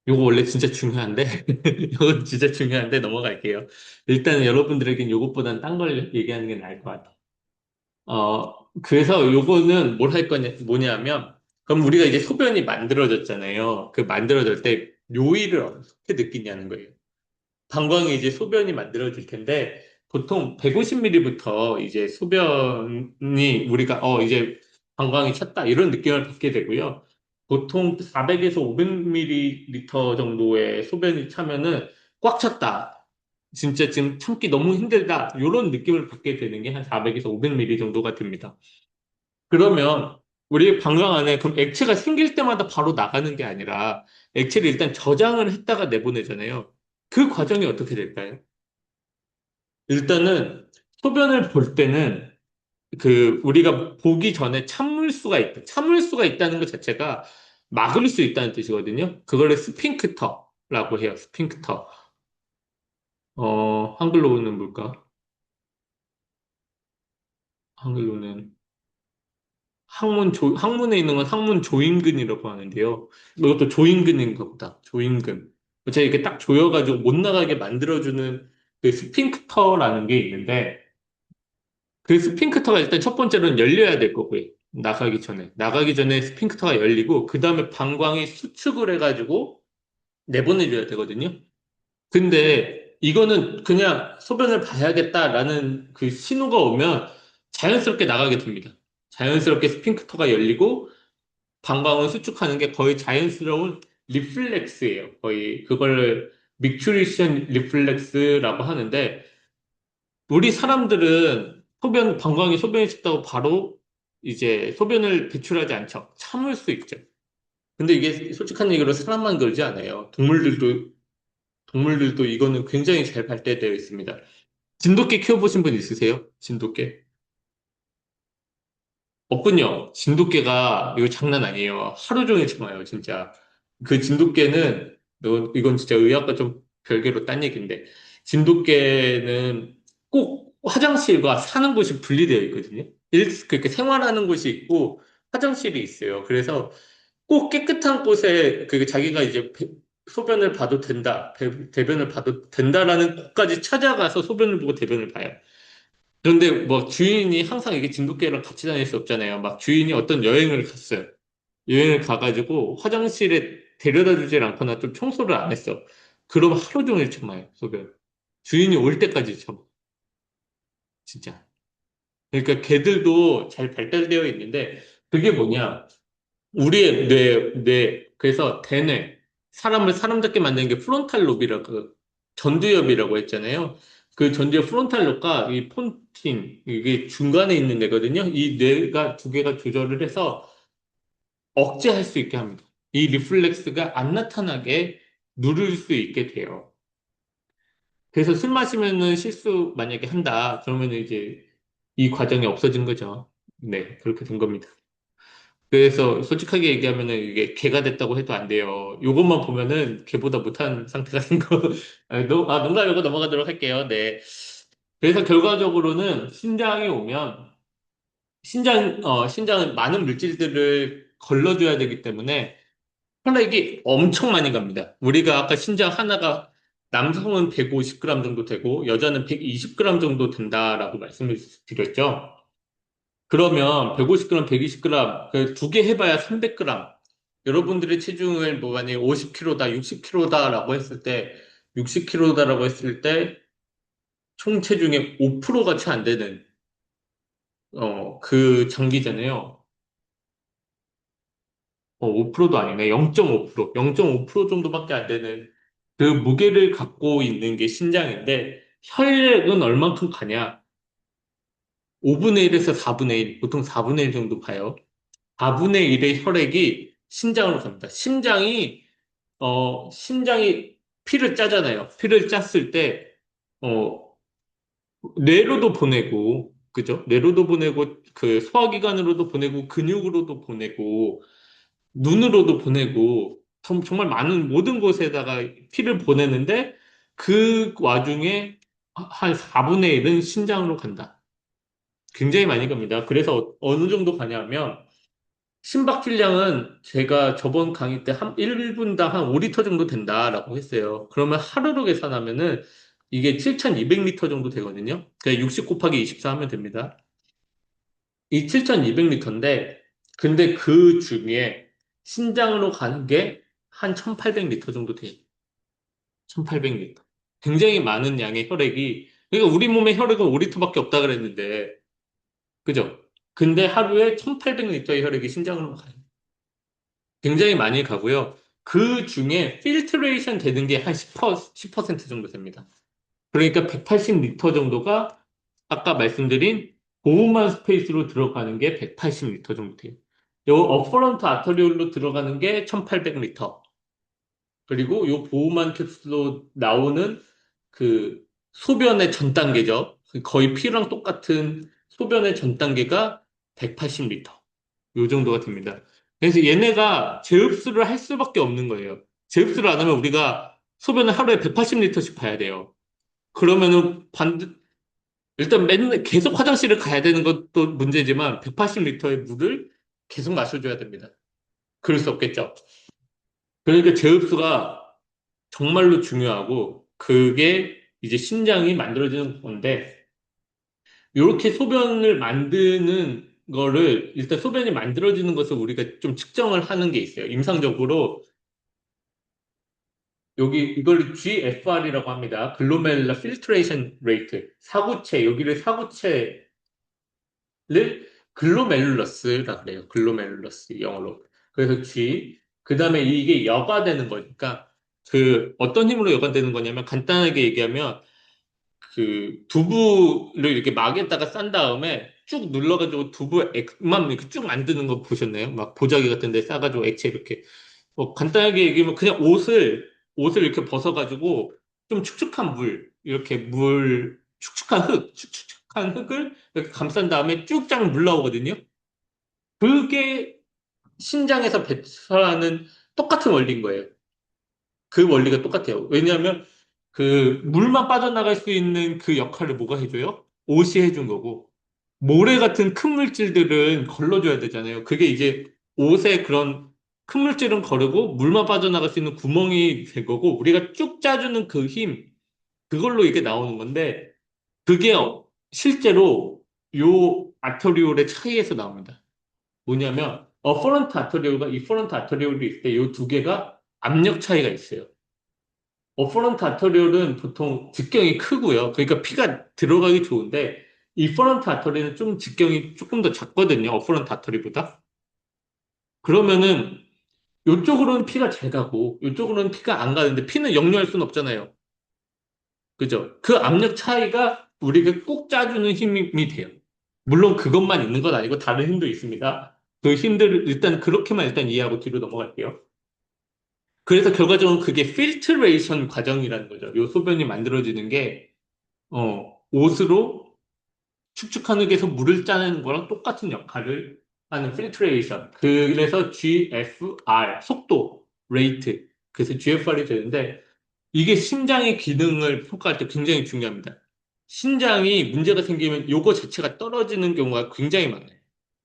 요거 원래 진짜 중요한데, 요거 진짜 중요한데 넘어갈게요. 일단 여러분들에겐 요것보다는 딴 걸 얘기하는 게 나을 것 같아요. 그래서 요거는 뭘 할 거냐, 뭐냐면, 그럼 우리가 이제 소변이 만들어졌잖아요. 그 만들어질 때 요일을 어떻게 느끼냐는 거예요. 방광에 이제 소변이 만들어질 텐데, 보통 150ml부터 이제 소변이 우리가, 이제 방광이 찼다, 이런 느낌을 받게 되고요. 보통 400에서 500ml 정도의 소변이 차면은 꽉 찼다. 진짜 지금 참기 너무 힘들다. 이런 느낌을 받게 되는 게 한 400에서 500ml 정도가 됩니다. 그러면 우리 방광 안에 그럼 액체가 생길 때마다 바로 나가는 게 아니라 액체를 일단 저장을 했다가 내보내잖아요. 그 과정이 어떻게 될까요? 일단은 소변을 볼 때는 그 우리가 보기 전에 참을수가 있다. 참을수가 있다는 것 자체가 막을 수 있다는 뜻이거든요. 그걸 스핑크터라고 해요. 스핑크터. 한글로는 뭘까? 한글로는 항문에 있는 건 항문 조임근이라고 하는데요. 이것도 조임근인가 보다. 조임근. 제가 이렇게 딱 조여가지고 못 나가게 만들어주는 그 스핑크터라는 게 있는데, 그 스핑크터가 일단 첫 번째로는 열려야 될 거고요. 나가기 전에. 나가기 전에 스핑크터가 열리고, 그 다음에 방광이 수축을 해가지고 내보내줘야 되거든요. 근데 이거는 그냥 소변을 봐야겠다라는 그 신호가 오면 자연스럽게 나가게 됩니다. 자연스럽게 스핑크터가 열리고, 방광을 수축하는 게 거의 자연스러운 리플렉스예요. 거의 그걸 믹추리션 리플렉스라고 하는데, 우리 사람들은 방광이 소변이 찼다고 바로 이제 소변을 배출하지 않죠. 참을 수 있죠. 근데 이게 솔직한 얘기로 사람만 그러지 않아요. 동물들도 이거는 굉장히 잘 발달되어 있습니다. 진돗개 키워보신 분 있으세요? 진돗개? 없군요. 진돗개가 이거 장난 아니에요. 하루 종일 참아요, 진짜. 그 진돗개는 이건 진짜 의학과 좀 별개로 딴 얘기인데 진돗개는 꼭 화장실과 사는 곳이 분리되어 있거든요. 그렇게 생활하는 곳이 있고 화장실이 있어요. 그래서 꼭 깨끗한 곳에 그 자기가 이제 소변을 봐도 된다, 대변을 봐도 된다라는 곳까지 찾아가서 소변을 보고 대변을 봐요. 그런데 뭐 주인이 항상 이게 진돗개랑 같이 다닐 수 없잖아요. 막 주인이 어떤 여행을 갔어요. 여행을 가가지고 화장실에 데려다 주질 않거나 좀 청소를 안 했어. 그럼 하루 종일 참아요, 소변. 주인이 올 때까지 참아, 진짜. 그러니까 개들도 잘 발달되어 있는데 그게 뭐냐? 우리의 그래서 대뇌, 사람을 사람답게 만드는 게 프론탈 로비라고, 전두엽이라고 했잖아요. 그 전두엽 프론탈 롭과 이 폰틴, 이게 중간에 있는 뇌거든요. 이 뇌가 두 개가 조절을 해서 억제할 수 있게 합니다. 이 리플렉스가 안 나타나게 누를 수 있게 돼요. 그래서 술 마시면은 실수 만약에 한다, 그러면 이제 이 과정이 없어진 거죠. 네, 그렇게 된 겁니다. 그래서 솔직하게 얘기하면은 이게 개가 됐다고 해도 안 돼요. 요것만 보면은 개보다 못한 상태가 된 거. 농담이고 넘어가도록 할게요. 네. 그래서 결과적으로는 신장이 오면 신장은 많은 물질들을 걸러줘야 되기 때문에 혈액이 엄청 많이 갑니다. 우리가 아까 신장 하나가 남성은 150g 정도 되고 여자는 120g 정도 된다라고 말씀을 드렸죠. 그러면 150g, 120g, 두 개 해봐야 300g. 여러분들의 체중을 뭐 만약에 50kg다, 60kg다라고 했을 때, 60kg다라고 했을 때, 총 체중의 5%가 채 안 되는, 그 장기잖아요. 5%도 아니네. 0.5%, 0.5% 정도밖에 안 되는 그 무게를 갖고 있는 게 신장인데, 혈액은 얼만큼 가냐? 5분의 1에서 4분의 1, 보통 4분의 1 정도 가요. 4분의 1의 혈액이 신장으로 갑니다. 심장이 피를 짜잖아요. 피를 짰을 때, 어, 뇌로도 보내고, 그죠? 뇌로도 보내고, 그 소화기관으로도 보내고, 근육으로도 보내고, 눈으로도 보내고 정말 많은 모든 곳에다가 피를 보내는데 그 와중에 한 4분의 1은 신장으로 간다. 굉장히 많이 갑니다. 그래서 어느 정도 가냐면 심박질량은 제가 저번 강의 때 한 1분당 한 5리터 정도 된다라고 했어요. 그러면 하루로 계산하면은 이게 7,200리터 정도 되거든요. 그러니까 60 곱하기 24 하면 됩니다. 이 7,200리터인데 근데 그 중에 신장으로 가는 게 한 1,800리터 정도 돼요. 1,800리터. 굉장히 많은 양의 혈액이 그러니까 우리 몸에 혈액은 5리터밖에 없다 그랬는데 그죠? 근데 하루에 1,800리터의 혈액이 신장으로 가요. 굉장히 많이 가고요. 그 중에 필트레이션 되는 게 한 10% 정도 됩니다. 그러니까 180리터 정도가 아까 말씀드린 보호막 스페이스로 들어가는 게 180리터 정도 돼요. 요 어퍼런트 아터리올로 들어가는 게 1800리터. 그리고 요 보호막 캡슐로 나오는 그 소변의 전 단계죠. 거의 피랑 똑같은 소변의 전 단계가 180리터. 요 정도가 됩니다. 그래서 얘네가 재흡수를 할 수밖에 없는 거예요. 재흡수를 안 하면 우리가 소변을 하루에 180리터씩 봐야 돼요. 그러면은 일단 맨날 계속 화장실을 가야 되는 것도 문제지만 180리터의 물을 계속 마셔줘야 됩니다. 그럴 수 없겠죠. 그러니까 재흡수가 정말로 중요하고 그게 이제 신장이 만들어지는 건데 이렇게 소변을 만드는 거를 일단 소변이 만들어지는 것을 우리가 좀 측정을 하는 게 있어요. 임상적으로 여기 이걸 GFR이라고 합니다. 글로메룰라 필트레이션 레이트. 사구체 여기를 사구체를 글로메룰러스라 그래요. 글로메룰러스 영어로. 그래서 G 그다음에 이게 여과되는 거니까 그 어떤 힘으로 여과되는 거냐면 간단하게 얘기하면 그 두부를 이렇게 막에다가 싼 다음에 쭉 눌러가지고 두부 액만 이렇게 쭉 만드는 거 보셨나요? 막 보자기 같은 데 싸가지고 액체 이렇게 뭐 간단하게 얘기하면 그냥 옷을 이렇게 벗어가지고 좀 축축한 물 이렇게 축축한 흙을 이렇게 감싼 다음에 쭉쫙 물러오거든요. 그게 신장에서 배출하는 똑같은 원리인 거예요. 그 원리가 똑같아요. 왜냐하면 그 물만 빠져나갈 수 있는 그 역할을 뭐가 해줘요? 옷이 해준 거고 모래 같은 큰 물질들은 걸러줘야 되잖아요. 그게 이제 옷에 그런 큰 물질은 거르고 물만 빠져나갈 수 있는 구멍이 될 거고 우리가 쭉 짜주는 그 힘, 그걸로 이게 나오는 건데 그게 실제로 요 아토리올의 차이에서 나옵니다. 뭐냐면 어퍼런트 아토리올과 이퍼런트 아토리올이 있을 때 요 두 개가 압력 차이가 있어요. 어퍼런트 아터리올은 보통 직경이 크고요. 그러니까 피가 들어가기 좋은데 이퍼런트 아터리는 좀 직경이 조금 더 작거든요. 어퍼런트 아터리보다. 그러면은 이쪽으로는 피가 잘 가고 이쪽으로는 피가 안 가는데 피는 역류할 수는 없잖아요. 그죠? 그 압력 차이가 우리가 꾹 짜주는 힘이 돼요. 물론 그것만 있는 건 아니고 다른 힘도 있습니다. 그 힘들을 일단 그렇게만 일단 이해하고 뒤로 넘어갈게요. 그래서 결과적으로 그게 필트레이션 과정이라는 거죠. 요 소변이 만들어지는 게 옷으로 축축한 흙에서 물을 짜내는 거랑 똑같은 역할을 하는 필트레이션. 그래서 GFR, 속도, 레이트. 그래서 GFR이 되는데, 이게 심장의 기능을 평가할 때 굉장히 중요합니다. 심장이 문제가 생기면 요거 자체가 떨어지는 경우가 굉장히 많아요.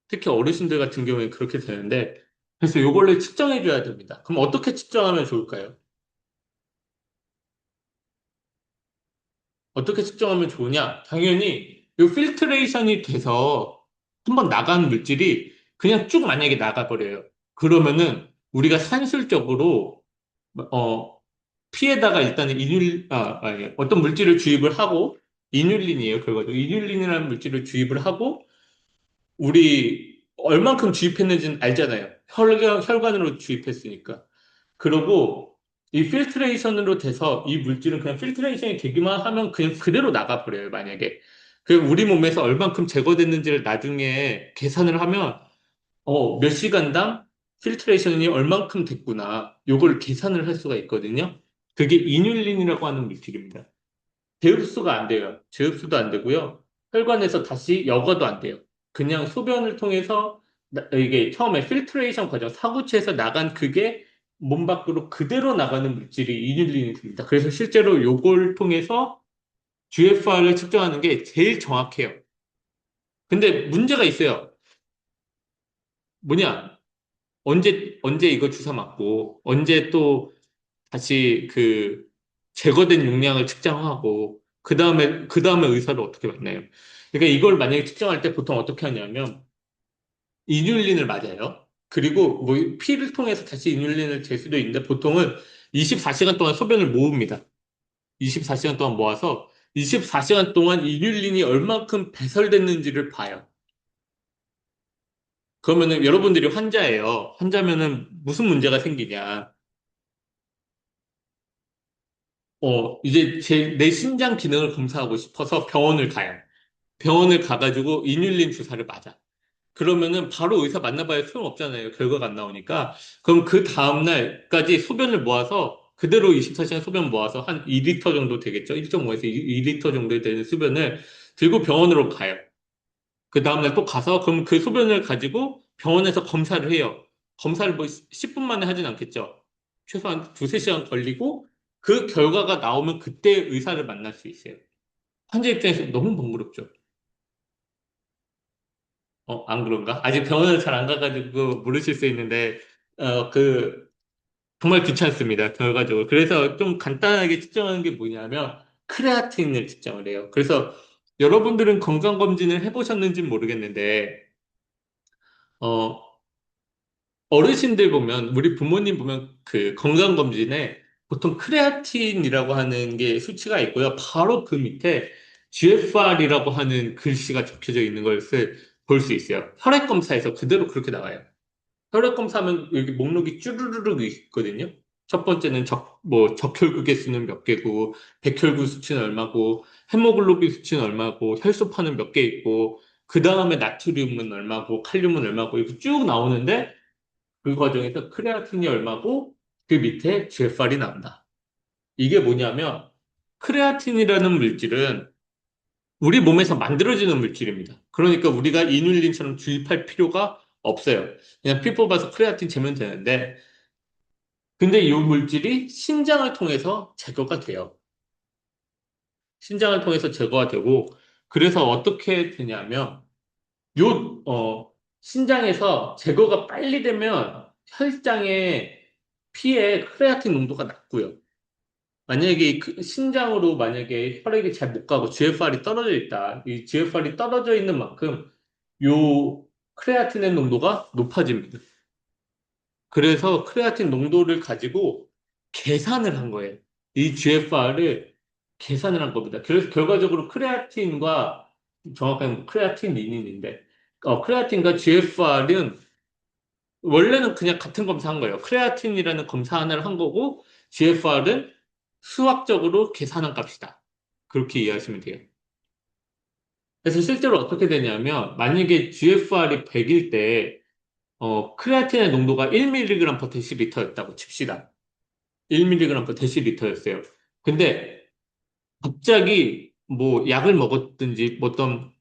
특히 어르신들 같은 경우에 그렇게 되는데, 그래서 요걸로 측정해 줘야 됩니다. 그럼 어떻게 측정하면 좋을까요? 어떻게 측정하면 좋으냐? 당연히 이 필트레이션이 돼서 한번 나간 물질이 그냥 쭉 만약에 나가버려요. 그러면은 우리가 산술적으로 어 피에다가 일단은 어떤 물질을 주입을 하고 이뉼린이에요. 결과적으로 이뉼린이라는 물질을 주입을 하고 우리 얼만큼 주입했는지는 알잖아요. 혈관으로 주입했으니까. 그러고 이 필트레이션으로 돼서 이 물질은 그냥 필트레이션이 되기만 하면 그냥 그대로 나가버려요, 만약에. 그 우리 몸에서 얼만큼 제거됐는지를 나중에 계산을 하면 몇 시간당 필트레이션이 얼만큼 됐구나. 요걸 계산을 할 수가 있거든요. 그게 이뉼린이라고 하는 물질입니다. 재흡수가 안 돼요. 재흡수도 안 되고요. 혈관에서 다시 여과도 안 돼요. 그냥 소변을 통해서 이게 처음에 필트레이션 과정, 사구체에서 나간 그게 몸 밖으로 그대로 나가는 물질이 이뉼린이 됩니다. 그래서 실제로 요걸 통해서 GFR을 측정하는 게 제일 정확해요. 근데 문제가 있어요. 뭐냐? 언제 이거 주사 맞고, 언제 또 다시 그 제거된 용량을 측정하고, 그 다음에 의사를 어떻게 만나요? 그러니까 이걸 만약에 측정할 때 보통 어떻게 하냐면, 이뉼린을 맞아요. 그리고 뭐 피를 통해서 다시 이뉼린을 잴 수도 있는데, 보통은 24시간 동안 소변을 모읍니다. 24시간 동안 모아서 24시간 동안 이뉼린이 얼만큼 배설됐는지를 봐요. 그러면은 여러분들이 환자예요. 환자면은 무슨 문제가 생기냐. 이제 내 심장 기능을 검사하고 싶어서 병원을 가요. 병원을 가가지고 이뉼린 주사를 맞아. 그러면은 바로 의사 만나봐야 소용없잖아요. 결과가 안 나오니까. 그럼 그 다음날까지 소변을 모아서 그대로 24시간 소변 모아서 한 2리터 정도 되겠죠. 1.5에서 2리터 정도 되는 수변을 들고 병원으로 가요. 그 다음날 또 가서 그럼 그 소변을 가지고 병원에서 검사를 해요. 검사를 뭐 10분 만에 하진 않겠죠. 최소한 두세 시간 걸리고 그 결과가 나오면 그때 의사를 만날 수 있어요. 환자 입장에서 너무 번거롭죠. 안 그런가? 아직 병원을 잘 안 가가지고 모르실 수 있는데, 그, 정말 귀찮습니다. 결과적으로. 그래서 좀 간단하게 측정하는 게 뭐냐면, 크레아틴을 측정을 해요. 그래서 여러분들은 건강검진을 해보셨는지 모르겠는데, 어, 어르신들 보면, 우리 부모님 보면 그 건강검진에 보통 크레아틴이라고 하는 게 수치가 있고요. 바로 그 밑에 GFR이라고 하는 글씨가 적혀져 있는 것을 볼 수 있어요. 혈액검사에서 그대로 그렇게 나와요. 혈액검사하면 여기 목록이 쭈루루룩 있거든요. 첫 번째는 적혈구 개수는 몇 개고, 백혈구 수치는 얼마고, 헤모글로빈 수치는 얼마고, 혈소판은 몇 개 있고, 그 다음에 나트륨은 얼마고, 칼륨은 얼마고, 이렇게 쭉 나오는데, 그 과정에서 크레아틴이 얼마고 그 밑에 GFR이 나온다. 이게 뭐냐면 크레아틴이라는 물질은 우리 몸에서 만들어지는 물질입니다. 그러니까 우리가 이눌린처럼 주입할 필요가 없어요. 그냥 피 뽑아서 크레아틴 재면 되는데 근데 이 물질이 신장을 통해서 제거가 돼요. 신장을 통해서 제거가 되고 그래서 어떻게 되냐면 요 신장에서 제거가 빨리 되면 혈장에 피에 크레아틴 농도가 낮고요. 만약에 그 신장으로 만약에 혈액이 잘 못 가고 GFR이 떨어져 있다. 이 GFR이 떨어져 있는 만큼 요 크레아틴의 농도가 높아집니다. 그래서 크레아틴 농도를 가지고 계산을 한 거예요. 이 GFR을 계산을 한 겁니다. 그래서 결과적으로 크레아틴과 정확하게 크레아틴린인데 크레아틴과 GFR은 원래는 그냥 같은 검사한 거예요. 크레아틴이라는 검사 하나를 한 거고 GFR은 수학적으로 계산한 값이다. 그렇게 이해하시면 돼요. 그래서 실제로 어떻게 되냐면 만약에 GFR이 100일 때 크레아틴의 농도가 1mg per 데시리터였다고 칩시다. 1mg per 데시리터였어요. 근데 갑자기 뭐 약을 먹었든지 뭐 어떤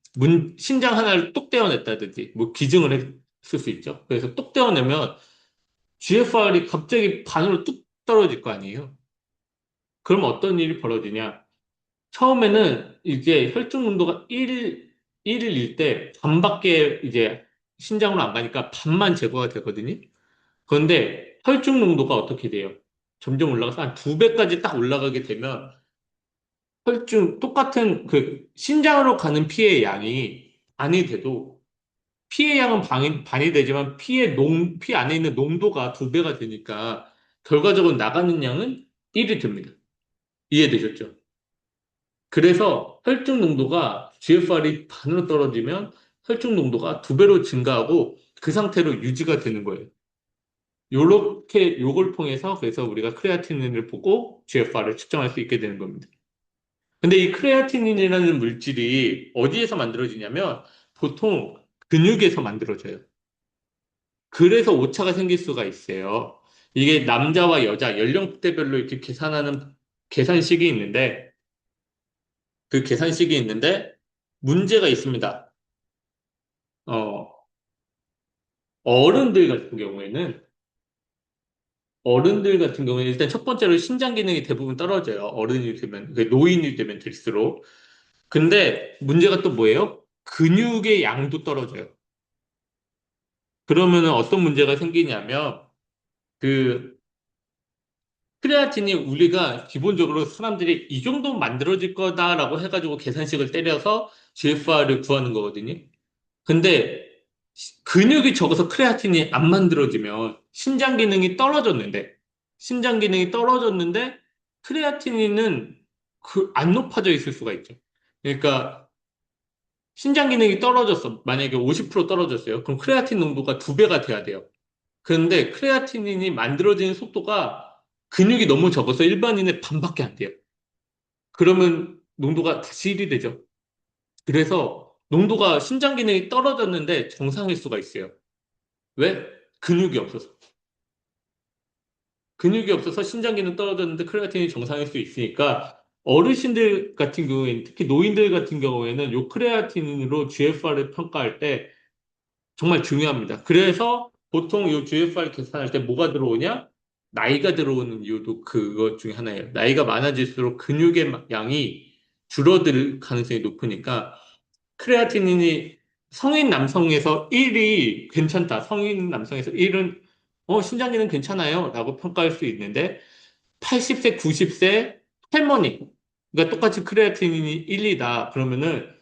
신장 하나를 뚝 떼어냈다든지 뭐 기증을 했을 수 있죠. 그래서 뚝 떼어내면 GFR이 갑자기 반으로 뚝 떨어질 거 아니에요. 그럼 어떤 일이 벌어지냐? 처음에는 이제 혈중 농도가 1일 때 반밖에 이제 신장으로 안 가니까 반만 제거가 되거든요. 그런데 혈중 농도가 어떻게 돼요? 점점 올라가서 한 두 배까지 딱 올라가게 되면 똑같은 그 신장으로 가는 피의 양이 반이 돼도 피의 양은 반이 되지만 피 안에 있는 농도가 두 배가 되니까 결과적으로 나가는 양은 1이 됩니다. 이해되셨죠? 그래서 혈중 농도가 GFR이 반으로 떨어지면 혈중 농도가 두 배로 증가하고 그 상태로 유지가 되는 거예요. 요걸 통해서 그래서 우리가 크레아티닌을 보고 GFR을 측정할 수 있게 되는 겁니다. 근데 이 크레아티닌이라는 물질이 어디에서 만들어지냐면 보통 근육에서 만들어져요. 그래서 오차가 생길 수가 있어요. 이게 남자와 여자 연령대별로 이렇게 계산하는 계산식이 있는데 그 계산식이 있는데 문제가 있습니다. 어, 어른들 같은 경우에는 어른들 같은 경우에는 일단 첫 번째로 신장 기능이 대부분 떨어져요. 어른이 되면, 노인이 되면 될수록. 근데 문제가 또 뭐예요? 근육의 양도 떨어져요. 그러면은 어떤 문제가 생기냐면, 그, 크레아틴이 우리가 기본적으로 사람들이 이 정도 만들어질 거다라고 해가지고 계산식을 때려서 GFR을 구하는 거거든요. 근데 근육이 적어서 크레아틴이 안 만들어지면 신장 기능이 떨어졌는데 크레아틴은 안 높아져 있을 수가 있죠. 그러니까 신장 기능이 떨어졌어. 만약에 50% 떨어졌어요. 그럼 크레아틴 농도가 두 배가 돼야 돼요. 그런데 크레아틴이 만들어지는 속도가 근육이 너무 적어서 일반인의 반밖에 안 돼요. 그러면 농도가 다시 1이 되죠. 그래서 농도가 신장 기능이 떨어졌는데 정상일 수가 있어요. 왜? 근육이 없어서. 근육이 없어서 신장 기능 떨어졌는데 크레아틴이 정상일 수 있으니까 어르신들 같은 경우에는 특히 노인들 같은 경우에는 요 크레아틴으로 GFR을 평가할 때 정말 중요합니다. 그래서 보통 요 GFR 계산할 때 뭐가 들어오냐? 나이가 들어오는 이유도 그것 중에 하나예요. 나이가 많아질수록 근육의 양이 줄어들 가능성이 높으니까 크레아티닌이 성인 남성에서 1이 괜찮다. 성인 남성에서 1은 신장기는 괜찮아요. 라고 평가할 수 있는데 80세, 90세 할머니 그러니까 똑같이 크레아티닌이 1이다. 그러면은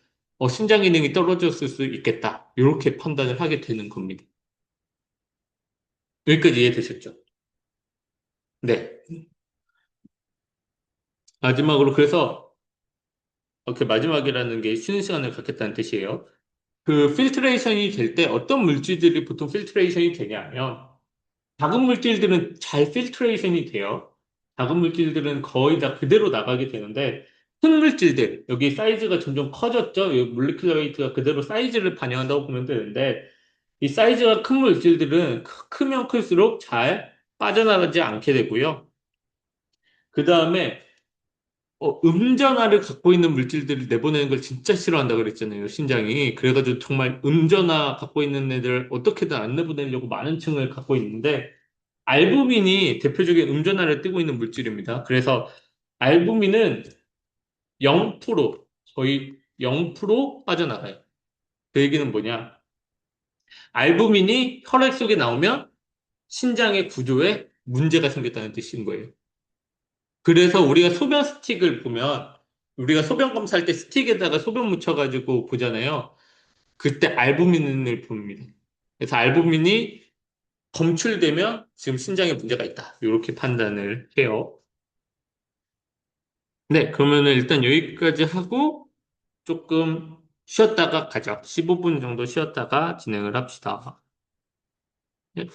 신장 기능이 떨어졌을 수 있겠다. 이렇게 판단을 하게 되는 겁니다. 여기까지 이해되셨죠? 네. 마지막으로 그래서 그 마지막이라는 게 쉬는 시간을 갖겠다는 뜻이에요. 그 필트레이션이 될 때 어떤 물질들이 보통 필트레이션이 되냐면 작은 물질들은 잘 필트레이션이 돼요. 작은 물질들은 거의 다 그대로 나가게 되는데 큰 물질들, 여기 사이즈가 점점 커졌죠? 이 몰리큘러 웨이트가 그대로 사이즈를 반영한다고 보면 되는데 이 사이즈가 큰 물질들은 크면 클수록 잘 빠져나가지 않게 되고요. 그 다음에 음전화를 갖고 있는 물질들을 내보내는 걸 진짜 싫어한다 그랬잖아요, 신장이. 그래가지고 정말 음전화 갖고 있는 애들 어떻게든 안 내보내려고 많은 층을 갖고 있는데 알부민이 대표적인 음전화를 띠고 있는 물질입니다. 그래서 알부민은 0%, 거의 0% 빠져나가요. 그 얘기는 뭐냐? 알부민이 혈액 속에 나오면 신장의 구조에 문제가 생겼다는 뜻인 거예요. 그래서 우리가 소변 스틱을 보면 우리가 소변 검사할 때 스틱에다가 소변 묻혀가지고 보잖아요. 그때 알부민을 봅니다. 그래서 알부민이 검출되면 지금 신장에 문제가 있다. 이렇게 판단을 해요. 네, 그러면은 일단 여기까지 하고 조금 쉬었다가 가죠. 15분 정도 쉬었다가 진행을 합시다. 네.